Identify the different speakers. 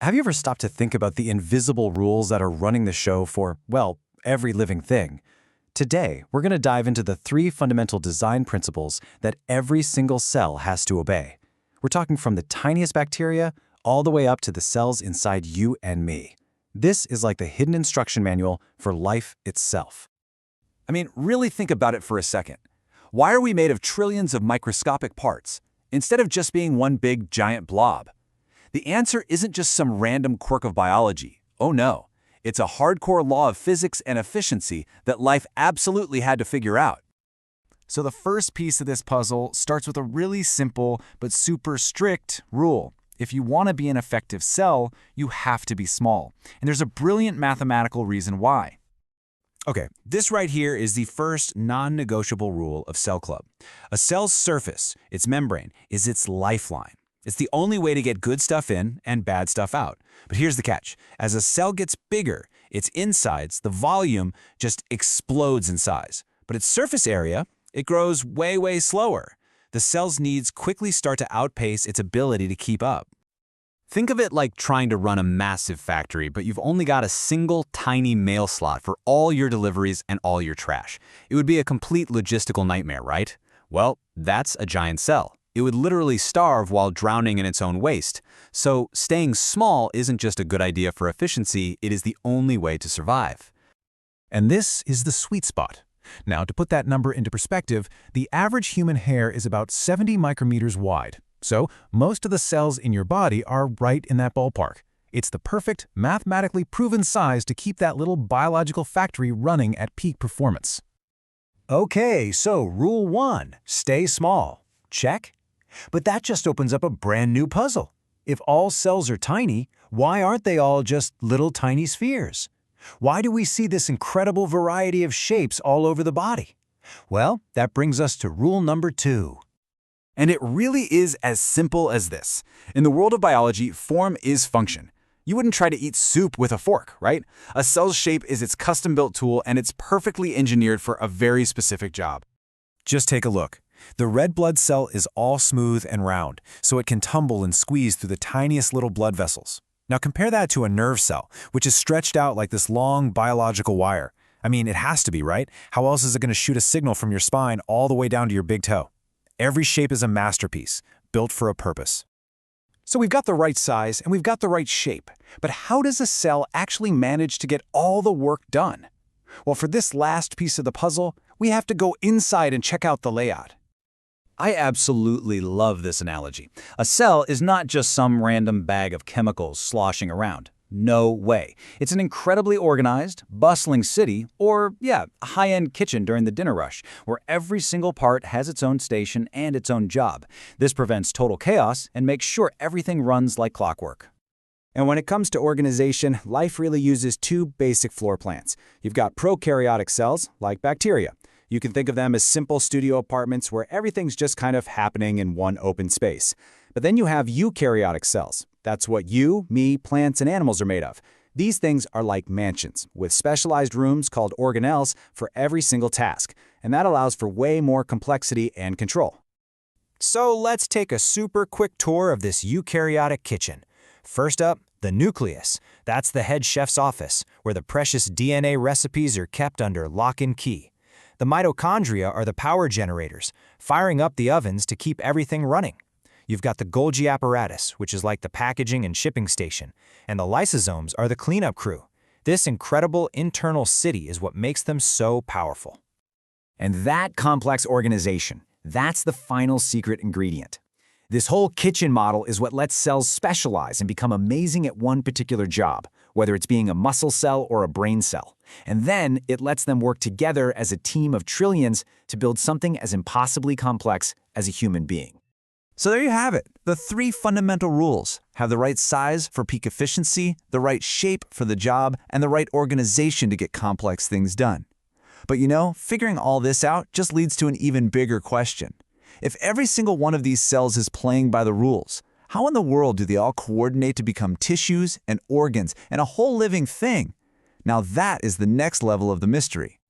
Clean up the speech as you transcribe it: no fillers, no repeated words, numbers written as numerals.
Speaker 1: Have you ever stopped to think about the invisible rules that are running the show for, well, every living thing? Today, we're going to dive into the three fundamental design principles that every single cell has to obey. We're talking from the tiniest bacteria all the way up to the cells inside you and me. This is like the hidden instruction manual for life itself.
Speaker 2: Really think about it for a second. Why are we made of trillions of microscopic parts, instead of just being one big, giant blob? The answer isn't just some random quirk of biology. Oh no, it's a hardcore law of physics and efficiency that life absolutely had to figure out.
Speaker 3: So the first piece of this puzzle starts with a really simple but super strict rule. If you want to be an effective cell, you have to be small. And there's a brilliant mathematical reason why. Okay, this right here is the first non-negotiable rule of Cell Club. A cell's surface, its membrane, is its lifeline. It's the only way to get good stuff in and bad stuff out. But here's the catch. As a cell gets bigger, its insides, the volume, just explodes in size. But its surface area, it grows way, way slower. The cell's needs quickly start to outpace its ability to keep up.
Speaker 4: Think of it like trying to run a massive factory, but you've only got a single tiny mail slot for all your deliveries and all your trash. It would be a complete logistical nightmare, right? Well, that's a giant cell. It would literally starve while drowning in its own waste. So staying small isn't just a good idea for efficiency, it is the only way to survive.
Speaker 5: And this is the sweet spot. Now, to put that number into perspective, the average human hair is about 70 micrometers wide. So most of the cells in your body are right in that ballpark. It's the perfect, mathematically proven size to keep that little biological factory running at peak performance.
Speaker 6: Okay, so rule 1, stay small. Check. But that just opens up a brand new puzzle. If all cells are tiny, why aren't they all just little tiny spheres? Why do we see this incredible variety of shapes all over the body? Well, that brings us to rule number 2.
Speaker 2: And it really is as simple as this. In the world of biology, form is function. You wouldn't try to eat soup with a fork, right? A cell's shape is its custom-built tool, and it's perfectly engineered for a very specific job.
Speaker 5: Just take a look. The red blood cell is all smooth and round, so it can tumble and squeeze through the tiniest little blood vessels. Now compare that to a nerve cell, which is stretched out like this long biological wire. It has to be, right? How else is it going to shoot a signal from your spine all the way down to your big toe? Every shape is a masterpiece, built for a purpose.
Speaker 1: So we've got the right size and we've got the right shape, but how does a cell actually manage to get all the work done? Well, for this last piece of the puzzle, we have to go inside and check out the layout.
Speaker 4: I absolutely love this analogy. A cell is not just some random bag of chemicals sloshing around. No way. It's an incredibly organized, bustling city, or, a high-end kitchen during the dinner rush, where every single part has its own station and its own job. This prevents total chaos and makes sure everything runs like clockwork.
Speaker 3: And when it comes to organization, life really uses two basic floor plans. You've got prokaryotic cells, like bacteria. You can think of them as simple studio apartments where everything's just kind of happening in one open space. But then you have eukaryotic cells. That's what you, me, plants, and animals are made of. These things are like mansions, with specialized rooms called organelles for every single task, and that allows for way more complexity and control.
Speaker 6: So let's take a super quick tour of this eukaryotic kitchen. First up, the nucleus. That's the head chef's office, where the precious DNA recipes are kept under lock and key. The mitochondria are the power generators, firing up the ovens to keep everything running. You've got the Golgi apparatus, which is like the packaging and shipping station, and the lysosomes are the cleanup crew. This incredible internal city is what makes them so powerful.
Speaker 7: And that complex organization, that's the final secret ingredient. This whole kitchen model is what lets cells specialize and become amazing at one particular job, whether it's being a muscle cell or a brain cell. And then it lets them work together as a team of trillions to build something as impossibly complex as a human being.
Speaker 2: So there you have it, the 3 fundamental rules. Have the right size for peak efficiency, the right shape for the job, and the right organization to get complex things done. But figuring all this out just leads to an even bigger question. If every single one of these cells is playing by the rules, how in the world do they all coordinate to become tissues and organs and a whole living thing? Now that is the next level of the mystery.